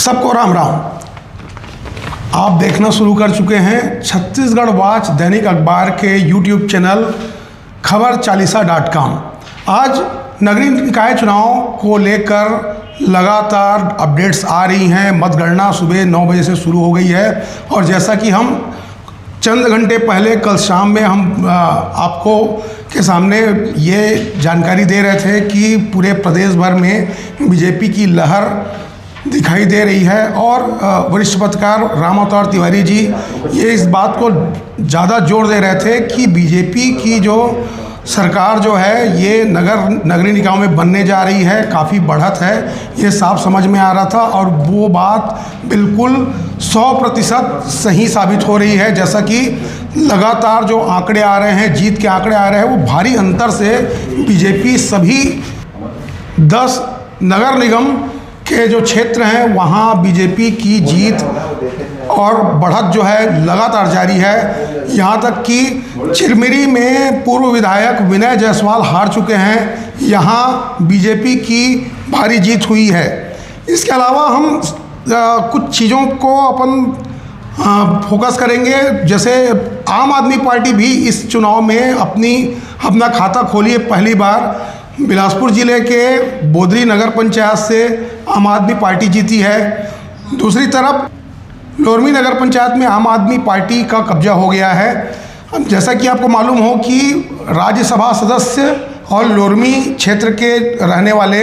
सबको राम राम। आप देखना शुरू कर चुके हैं छत्तीसगढ़ वॉच दैनिक अखबार के यूट्यूब चैनल खबर40.com। आज नगरीय निकाय चुनाव को लेकर लगातार अपडेट्स आ रही हैं। मतगणना सुबह 9 बजे से शुरू हो गई है और जैसा कि हम चंद घंटे पहले कल शाम में हम आपको के सामने ये जानकारी दे रहे थे कि पूरे प्रदेश भर में बीजेपी की लहर दिखाई दे रही है और वरिष्ठ पत्रकार राम अवतार तिवारी जी ये इस बात को ज़्यादा जोर दे रहे थे कि बीजेपी की जो सरकार जो है ये नगरीय निकायों में बनने जा रही है, काफ़ी बढ़त है, ये साफ समझ में आ रहा था और वो बात बिल्कुल 100% सही साबित हो रही है। जैसा कि लगातार जो आंकड़े आ रहे हैं, जीत के आंकड़े आ रहे हैं, वो भारी अंतर से बीजेपी सभी 10 नगर निगम के जो क्षेत्र हैं वहाँ बीजेपी की जीत और बढ़त जो है लगातार जारी है। यहाँ तक कि चिरमिरी में पूर्व विधायक विनय जायसवाल हार चुके हैं, यहाँ बीजेपी की भारी जीत हुई है। इसके अलावा हम कुछ चीज़ों को अपन फोकस करेंगे। जैसे आम आदमी पार्टी भी इस चुनाव में अपना खाता खोली है। पहली बार बिलासपुर ज़िले के बोदरी नगर पंचायत से आम आदमी पार्टी जीती है। दूसरी तरफ लोरमी नगर पंचायत में आम आदमी पार्टी का कब्जा हो गया है। अब जैसा कि आपको मालूम हो कि राज्यसभा सदस्य और लोरमी क्षेत्र के रहने वाले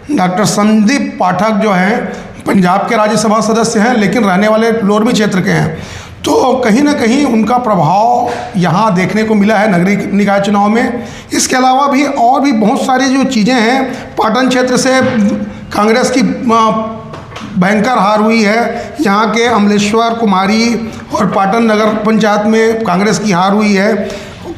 डॉक्टर संदीप पाठक जो हैं पंजाब के राज्यसभा सदस्य हैं लेकिन रहने वाले लोरमी क्षेत्र के हैं, तो कहीं ना कहीं उनका प्रभाव यहाँ देखने को मिला है नगरीय निकाय चुनाव में। इसके अलावा भी और भी बहुत सारी जो चीज़ें हैं, पाटन क्षेत्र से कांग्रेस की भयंकर हार हुई है। यहाँ के अमलेश्वर कुमारी और पाटन नगर पंचायत में कांग्रेस की हार हुई है।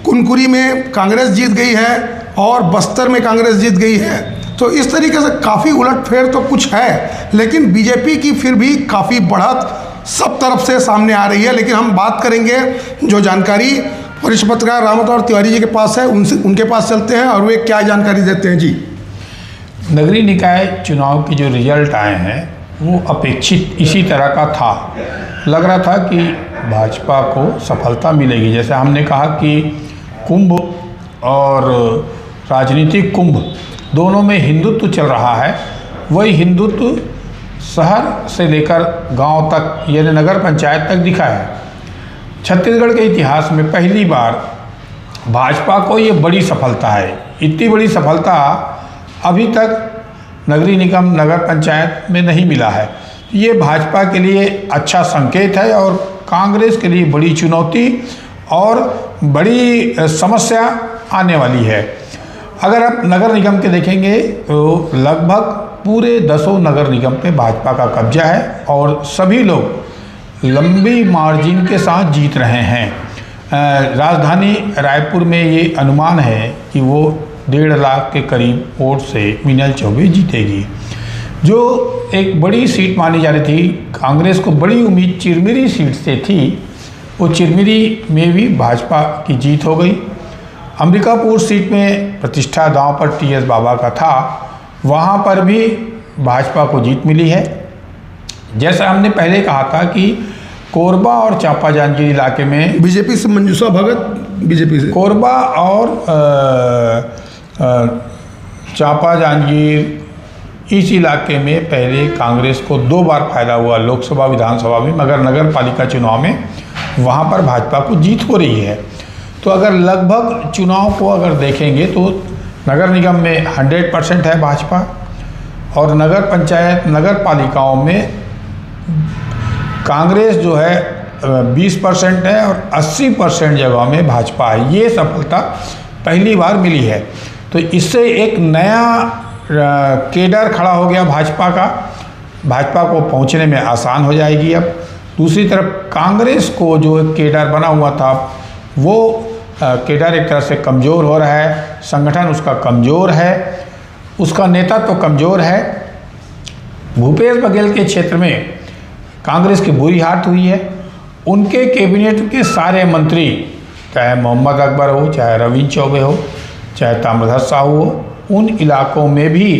कुनकुरी में कांग्रेस जीत गई है और बस्तर में कांग्रेस जीत गई है। तो इस तरीके से काफ़ी उलटफेर तो कुछ है, लेकिन बीजेपी की फिर भी काफ़ी बढ़त सब तरफ से सामने आ रही है। लेकिन हम बात करेंगे जो जानकारी वरिष्ठ पत्रकार राम अवतार तिवारी जी के पास है, उनके पास चलते हैं और वे क्या जानकारी देते हैं। जी, नगरीय निकाय चुनाव के जो रिजल्ट आए हैं वो अपेक्षित इसी तरह का था। लग रहा था कि भाजपा को सफलता मिलेगी। जैसे हमने कहा कि कुंभ और राजनीतिक कुंभ दोनों में हिंदुत्व चल रहा है, वही हिंदुत्व शहर से लेकर गांव तक यानी नगर पंचायत तक दिखा है। छत्तीसगढ़ के इतिहास में पहली बार भाजपा को ये बड़ी सफलता है। इतनी बड़ी सफलता अभी तक नगरीय निगम नगर पंचायत में नहीं मिला है। ये भाजपा के लिए अच्छा संकेत है और कांग्रेस के लिए बड़ी चुनौती और बड़ी समस्या आने वाली है। अगर आप नगर निगम के देखेंगे तो लगभग पूरे 10 नगर निगम पे भाजपा का कब्जा है और सभी लोग लंबी मार्जिन के साथ जीत रहे हैं। राजधानी रायपुर में ये अनुमान है कि वो 1.5 लाख के करीब वोट से मीनल चौबे जीतेगी, जो एक बड़ी सीट मानी जा रही थी। कांग्रेस को बड़ी उम्मीद चिरमिरी सीट से थी, वो चिरमिरी में भी भाजपा की जीत हो गई। अंबिकापुर सीट में प्रतिष्ठा दांव पर टीएस बाबा का था, वहाँ पर भी भाजपा को जीत मिली है। जैसा हमने पहले कहा था कि कोरबा और चांपा जांजगीर इलाके में बीजेपी से मंजूषा भगत, बीजेपी से कोरबा और चांपा जांजगीर इस इलाके में पहले कांग्रेस को 2 बार फायदा हुआ, लोकसभा विधानसभा में, मगर नगर पालिका चुनाव में वहाँ पर भाजपा को जीत हो रही है। तो अगर लगभग चुनाव को अगर देखेंगे तो नगर निगम में 100% है भाजपा और नगर पंचायत नगर पालिकाओं में कांग्रेस जो है 20% है और 80% जगह में भाजपा है। ये सफलता पहली बार मिली है। तो इससे एक नया केडर खड़ा हो गया भाजपा का, भाजपा को पहुंचने में आसान हो जाएगी। अब दूसरी तरफ कांग्रेस को जो केडर बना हुआ था वो केडर एक तरह से कमज़ोर हो रहा है, संगठन उसका कमज़ोर है, उसका नेता तो कमज़ोर है। भूपेश बघेल के क्षेत्र में कांग्रेस की बुरी हार हुई है। उनके कैबिनेट के सारे मंत्री, चाहे मोहम्मद अकबर हो, चाहे रविंद्र चौबे हो, चाहे ताम्रध्वज साहू हो, उन इलाकों में भी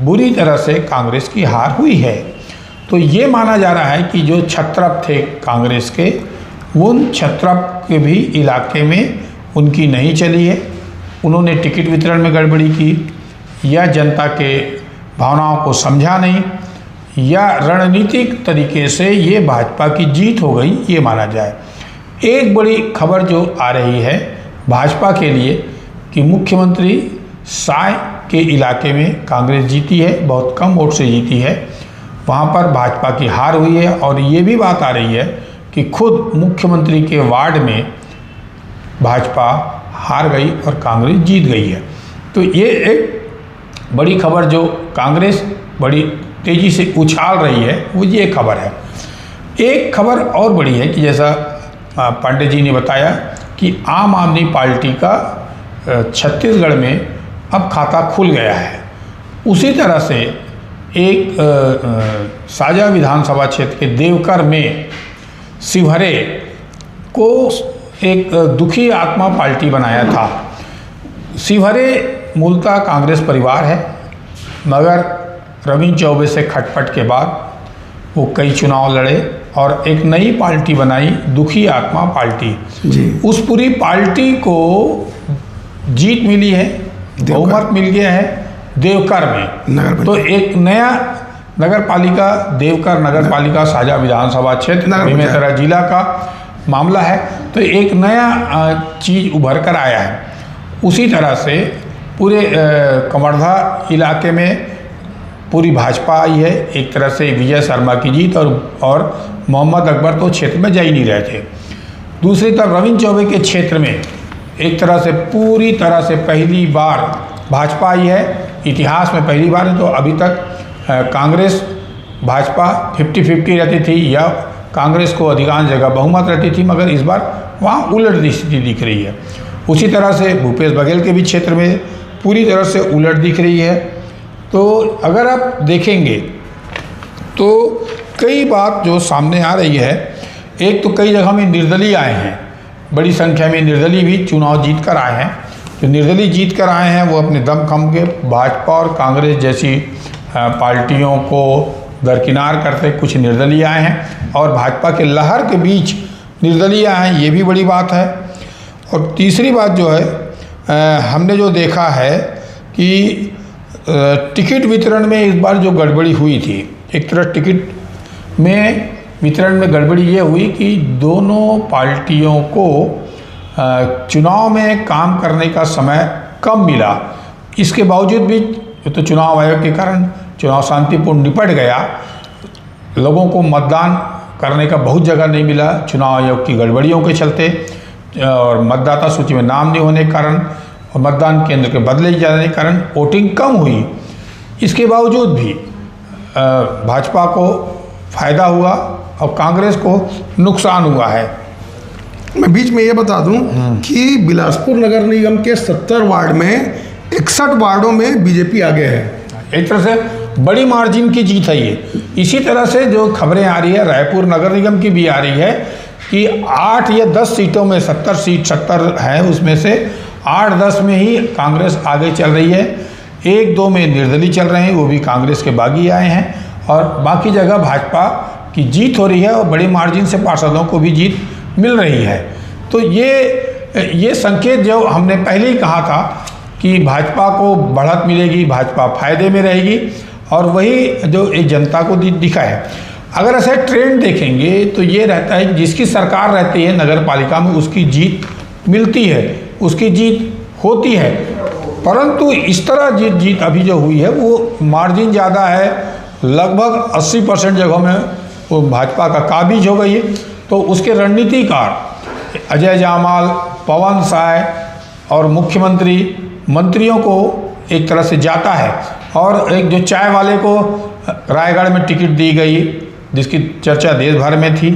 बुरी तरह से कांग्रेस की हार हुई है। तो ये माना जा रहा है कि जो छत्रप थे कांग्रेस के, उन छत्रप के भी इलाके में उनकी नहीं चली है, उन्होंने टिकट वितरण में गड़बड़ी की या जनता के भावनाओं को समझा नहीं, या रणनीतिक तरीके से ये भाजपा की जीत हो गई, ये माना जाए। एक बड़ी खबर जो आ रही है भाजपा के लिए कि मुख्यमंत्री साय के इलाके में कांग्रेस जीती है, बहुत कम वोट से जीती है, वहाँ पर भाजपा की हार हुई है। और ये भी बात आ रही है कि खुद मुख्यमंत्री के वार्ड में भाजपा हार गई और कांग्रेस जीत गई है। तो ये एक बड़ी खबर जो कांग्रेस बड़ी तेज़ी से उछाल रही है, वो ये खबर है। एक खबर और बड़ी है कि जैसा पांडे जी ने बताया कि आम आदमी पार्टी का छत्तीसगढ़ में अब खाता खुल गया है। उसी तरह से एक साजा विधानसभा क्षेत्र के देवकर में शिवहरे को एक दुखी आत्मा पार्टी बनाया था। शिवहरे मूलतः कांग्रेस परिवार है, मगर रविंद्र चौबे से खटपट के बाद वो कई चुनाव लड़े और एक नई पार्टी बनाई, दुखी आत्मा पार्टी जी। उस पूरी पार्टी को जीत मिली है, बहुमत मिल गया है देवकर में। तो एक नया नगर पालिका, देवकर नगर पालिका साझा विधानसभा क्षेत्र बेमेतरा जिला का मामला है। तो एक नया चीज़ उभर कर आया है। उसी तरह से पूरे कवर्धा इलाके में पूरी भाजपा आई है। एक तरह से विजय शर्मा की जीत और मोहम्मद अकबर तो क्षेत्र में जा ही नहीं रहे थे। दूसरी तरफ रविंद्र चौबे के क्षेत्र में एक तरह से पूरी तरह से पहली बार भाजपा आई है, इतिहास में पहली बार है। तो अभी तक कांग्रेस भाजपा 50-50 रहती थी या कांग्रेस को अधिकांश जगह बहुमत रहती थी, मगर इस बार वहाँ उलट स्थिति दिख रही है। उसी तरह से भूपेश बघेल के भी क्षेत्र में पूरी तरह से उलट दिख रही है। तो अगर आप देखेंगे तो कई बात जो सामने आ रही है, एक तो कई जगह में निर्दलीय आए हैं, बड़ी संख्या में निर्दलीय भी चुनाव जीत कर आए हैं। जो निर्दलीय जीत कर आए हैं वो अपने दम खम के भाजपा और कांग्रेस जैसी पार्टियों को दरकिनार करते कुछ निर्दलीय आए हैं और भाजपा के लहर के बीच निर्दलीय आए हैं, ये भी बड़ी बात है। और तीसरी बात जो है हमने जो देखा है कि टिकट वितरण में इस बार जो गड़बड़ी हुई थी, एक तरह टिकट में वितरण में गड़बड़ी ये हुई कि दोनों पार्टियों को चुनाव में काम करने का समय कम मिला। इसके बावजूद भी तो चुनाव आयोग के कारण चुनाव शांतिपूर्ण निपट गया, लोगों को मतदान करने का बहुत जगह नहीं मिला चुनाव आयोग की गड़बड़ियों के चलते, और मतदाता सूची में नाम नहीं होने के कारण और मतदान केंद्र के बदले जाने के कारण वोटिंग कम हुई। इसके बावजूद भी भाजपा को फ़ायदा हुआ और कांग्रेस को नुकसान हुआ है। मैं बीच में ये बता दूं कि बिलासपुर नगर निगम के 70 वार्ड में 61 वार्डों में बीजेपी आगे है। एक तरह से बड़ी मार्जिन की जीत है ये। इसी तरह से जो खबरें आ रही है रायपुर नगर निगम की भी आ रही है कि 8 या 10 सीटों में 70 है, उसमें से 8-10 में ही कांग्रेस आगे चल रही है। 1-2 में निर्दलीय चल रहे हैं, वो भी कांग्रेस के बागी आए हैं, और बाकी जगह भाजपा की जीत हो रही है और बड़ी मार्जिन से पार्षदों को भी जीत मिल रही है। तो ये संकेत जो हमने पहले ही कहा था कि भाजपा को बढ़त मिलेगी, भाजपा फायदे में रहेगी, और वही जो एक जनता को दिखा है। अगर ऐसे ट्रेंड देखेंगे तो ये रहता है कि जिसकी सरकार रहती है नगर पालिका में उसकी जीत मिलती है, उसकी जीत होती है। परंतु इस तरह जीत अभी जो हुई है वो मार्जिन ज़्यादा है, लगभग 80% जगहों में वो भाजपा का काबिज हो गई है। तो उसके रणनीतिकार अजय जामाल, पवन साय और मुख्यमंत्री मंत्रियों को एक तरह से जाता है, और एक जो चाय वाले को रायगढ़ में टिकट दी गई जिसकी चर्चा देश भर में थी,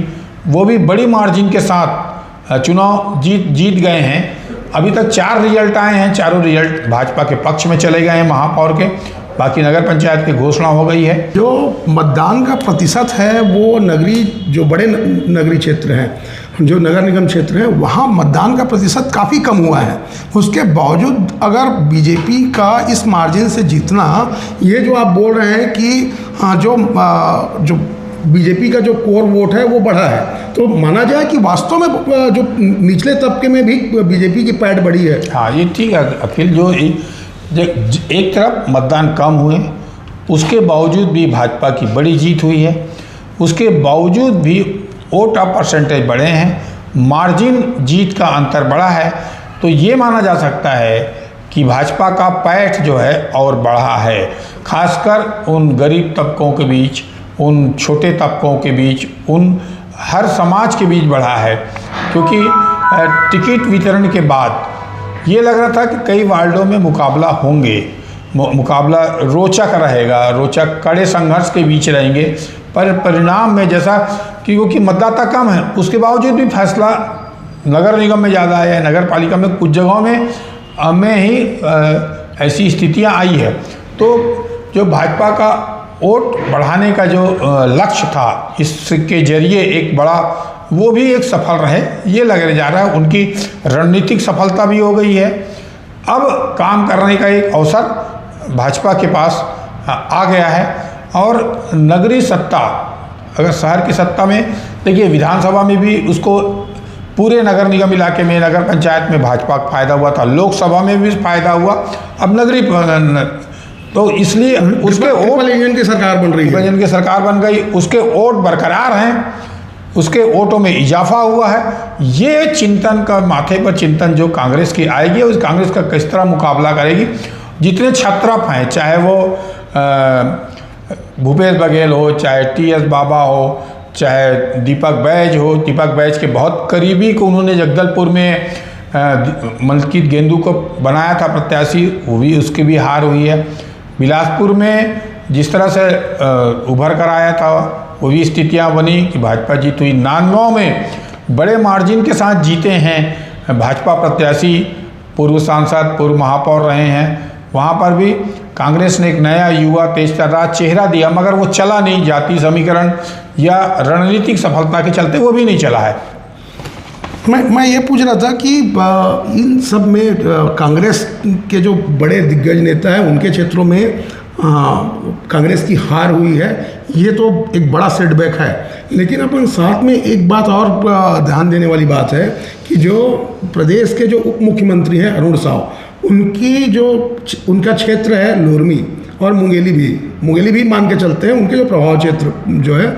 वो भी बड़ी मार्जिन के साथ चुनाव जीत गए हैं। अभी तक 4 रिजल्ट आए हैं, चारों रिजल्ट भाजपा के पक्ष में चले गए हैं महापौर के, बाकी नगर पंचायत की घोषणा हो गई है। जो मतदान का प्रतिशत है वो नगरीय, जो बड़े नगरीय क्षेत्र हैं, जो नगर निगम क्षेत्र हैं, वहाँ मतदान का प्रतिशत काफ़ी कम हुआ है। उसके बावजूद अगर बीजेपी का इस मार्जिन से जीतना, ये जो आप बोल रहे हैं कि जो बीजेपी का जो कोर वोट है वो बढ़ा है। तो माना जाए कि वास्तव में जो निचले तबके में भी बीजेपी की पैठ बढ़ी है। हाँ, ये ठीक है अखिल। जो एक तरफ मतदान कम हुए, उसके बावजूद भी भाजपा की बड़ी जीत हुई है, उसके बावजूद भी वोट परसेंटेज बढ़े हैं, मार्जिन जीत का अंतर बढ़ा है। तो ये माना जा सकता है कि भाजपा का पैठ जो है और बढ़ा है, खासकर उन गरीब तबकों के बीच, उन छोटे तबकों के बीच, उन हर समाज के बीच बढ़ा है। क्योंकि टिकट वितरण के बाद ये लग रहा था कि कई वार्डों में मुकाबला होंगे, मुकाबला रोचक रहेगा, रोचक कड़े संघर्ष के बीच रहेंगे, पर परिणाम में जैसा क्योंकि मतदाता कम है, उसके बावजूद भी फैसला नगर निगम में ज़्यादा आया है, नगर पालिका में कुछ जगहों में ही ऐसी स्थितियां आई है। तो जो भाजपा का वोट बढ़ाने का जो लक्ष्य था, इसके जरिए एक बड़ा वो भी एक सफल रहे, ये लग जा रहा है। उनकी रणनीतिक सफलता भी हो गई है। अब काम करने का एक अवसर भाजपा के पास आ गया है। और नगरीय सत्ता, अगर शहर की सत्ता में देखिए, विधानसभा में भी उसको पूरे नगर निगम इलाके में, नगर पंचायत में भाजपा का फायदा हुआ था, लोकसभा में भी फायदा हुआ, अब नगरीय, तो इसलिए उसके वोट इंजन की सरकार बन रही है, इंजन की सरकार बन गई, उसके वोट बरकरार हैं, उसके वोटों में इजाफा हुआ है। ये चिंतन का माथे पर चिंतन जो कांग्रेस की आएगी, उस कांग्रेस का किस तरह मुकाबला करेगी। जितने छत्रप हैं, चाहे वो भूपेश बघेल हो, चाहे टी.एस. बाबा हो, चाहे दीपक बैज हो, दीपक बैज के बहुत करीबी को उन्होंने जगदलपुर में मलकीत गेंदू को बनाया था प्रत्याशी, वो भी, उसकी भी हार हुई है। बिलासपुर में जिस तरह से उभर कर आया था, वो भी स्थितियां बनी कि भाजपा जीत हुई। नांदगांव में बड़े मार्जिन के साथ जीते हैं भाजपा प्रत्याशी, पूर्व सांसद, पूर्व महापौर रहे हैं। वहाँ पर भी कांग्रेस ने एक नया युवा तेज तर्रार चेहरा दिया, मगर वो चला नहीं। जाति समीकरण या रणनीतिक सफलता के चलते वो भी नहीं चला है। मैं ये पूछ रहा था कि इन सब में कांग्रेस के जो बड़े दिग्गज नेता हैं, उनके क्षेत्रों में कांग्रेस की हार हुई है, ये तो एक बड़ा सेटबैक है। लेकिन अपन साथ में एक बात और ध्यान देने वाली बात है कि जो प्रदेश के जो उप मुख्यमंत्री हैं अरुण साव, उनका क्षेत्र है लोरमी और मुंगेली भी मान के चलते हैं, उनके जो प्रभाव क्षेत्र जो है,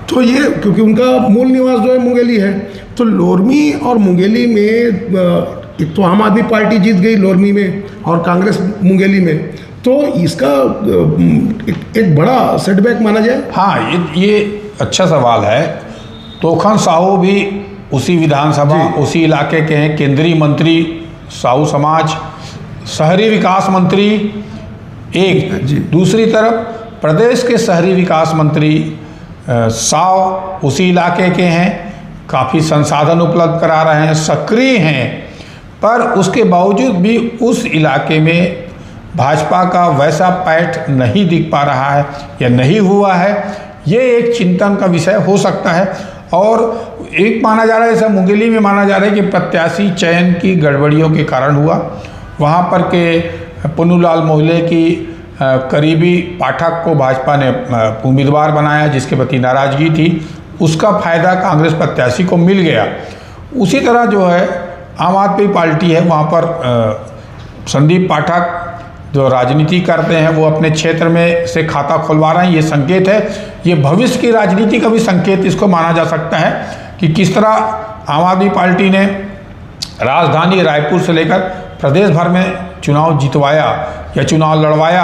तो ये क्योंकि उनका मूल निवास जो है मुंगेली है, तो लोरमी और मुंगेली में एक तो आम आदमी पार्टी जीत गई लोरमी में और कांग्रेस मुंगेली में, तो इसका एक बड़ा सेटबैक माना जाए। हाँ, ये अच्छा सवाल है। तोखन साहू भी उसी विधानसभा, उसी इलाके के हैं, केंद्रीय मंत्री साहू समाज, शहरी विकास मंत्री एक, दूसरी तरफ प्रदेश के शहरी विकास मंत्री साव उसी इलाके के हैं, काफ़ी संसाधन उपलब्ध करा रहे हैं, सक्रिय हैं, पर उसके बावजूद भी उस इलाके में भाजपा का वैसा पैठ नहीं दिख पा रहा है या नहीं हुआ है। ये एक चिंतन का विषय हो सकता है। और एक माना जा रहा है, जैसा मुंगेली में माना जा रहा है कि प्रत्याशी चयन की गड़बड़ियों के कारण हुआ। वहाँ पर के पुन्नूलाल मोहल्ले की करीबी पाठक को भाजपा ने उम्मीदवार बनाया, जिसके प्रति नाराजगी थी, उसका फायदा कांग्रेस प्रत्याशी को मिल गया। उसी तरह जो है आम आदमी पार्टी है, वहाँ पर संदीप पाठक जो राजनीति करते हैं, वो अपने क्षेत्र में से खाता खुलवा रहे हैं। ये संकेत है, ये भविष्य की राजनीति का भी संकेत इसको माना जा सकता है कि किस तरह आम आदमी पार्टी ने राजधानी रायपुर से लेकर प्रदेश भर में चुनाव जितवाया या चुनाव लड़वाया,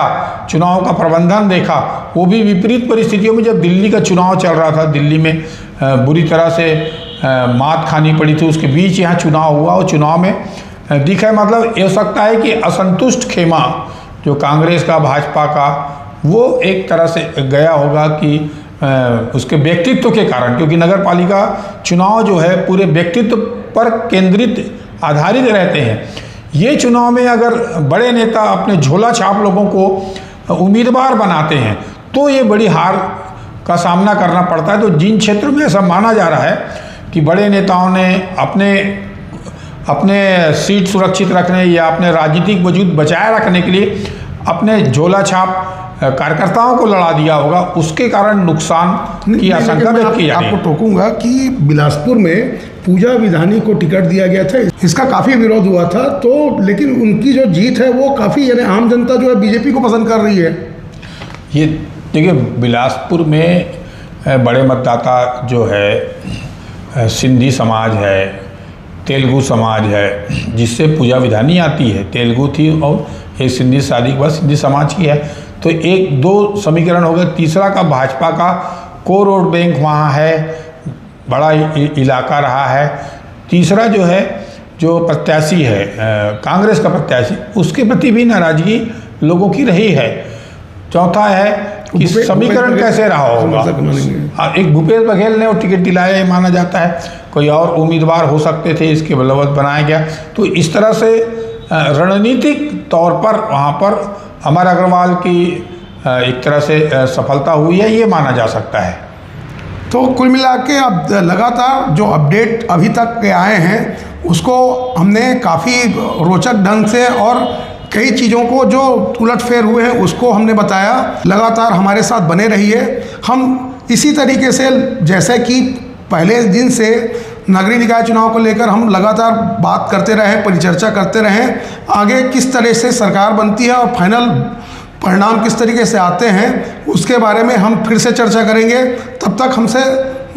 चुनाव का प्रबंधन देखा। वो भी विपरीत परिस्थितियों में, जब दिल्ली का चुनाव चल रहा था, दिल्ली में बुरी तरह से मात खानी पड़ी थी, उसके बीच यहाँ चुनाव हुआ और चुनाव में दिखा। मतलब ये हो सकता है कि असंतुष्ट खेमा जो कांग्रेस का, भाजपा का, वो एक तरह से गया होगा कि उसके व्यक्तित्व के कारण, क्योंकि नगर पालिका चुनाव जो है पूरे व्यक्तित्व पर केंद्रित आधारित रहते हैं। ये चुनाव में अगर बड़े नेता अपने झोला छाप लोगों को उम्मीदवार बनाते हैं तो ये बड़ी हार का सामना करना पड़ता है। तो जिन क्षेत्रों में ऐसा माना जा रहा है कि बड़े नेताओं ने अपने सीट सुरक्षित रखने या अपने राजनीतिक वजूद बचाए रखने के लिए अपने झोला छाप कार्यकर्ताओं को लड़ा दिया होगा, उसके कारण नुकसान की आशंका व्यक्त की जा रही है। आपको टोकूंगा कि बिलासपुर में पूजा विधानी को टिकट दिया गया था, इसका काफ़ी विरोध हुआ था, तो लेकिन उनकी जो जीत है वो काफ़ी, यानी आम जनता जो है बीजेपी को पसंद कर रही है। ये देखिए, बिलासपुर में बड़े मतदाता जो है सिंधी समाज है, तेलुगु समाज है, जिससे पूजा विधानी आती है, तेलुगु थी और एक सिंधी शादी के बाद सिंधी समाज की है, तो एक दो समीकरण हो गए। तीसरा का भाजपा का कोर वोट बैंक वहाँ है, बड़ा इलाका रहा है। तीसरा जो है, जो प्रत्याशी है कांग्रेस का प्रत्याशी, उसके प्रति भी नाराजगी लोगों की रही है। चौथा है कि समीकरण कैसे रहा होगा। एक भूपेश बघेल ने वो टिकट दिलाया माना जाता है, कोई और उम्मीदवार हो सकते थे, इसके बलवत बनाया गया। तो इस तरह से रणनीतिक तौर पर वहाँ पर अमर अग्रवाल की एक तरह से सफलता हुई है, ये माना जा सकता है। तो कुल मिला के अब लगातार जो अपडेट अभी तक के आए हैं उसको हमने काफ़ी रोचक ढंग से और कई चीज़ों को जो उलटफेर हुए हैं उसको हमने बताया। लगातार हमारे साथ बने रहिए। हम इसी तरीके से, जैसे कि पहले दिन से नगरीय निकाय चुनाव को लेकर हम लगातार बात करते रहे, परिचर्चा करते रहें, आगे किस तरह से सरकार बनती है और फाइनल परिणाम किस तरीके से आते हैं उसके बारे में हम फिर से चर्चा करेंगे। तब तक हमसे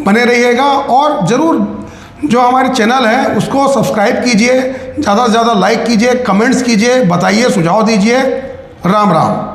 बने रहिएगा और ज़रूर जो हमारी चैनल है उसको सब्सक्राइब कीजिए, ज़्यादा से ज़्यादा लाइक कीजिए, कमेंट्स कीजिए, बताइए, सुझाव दीजिए। राम राम।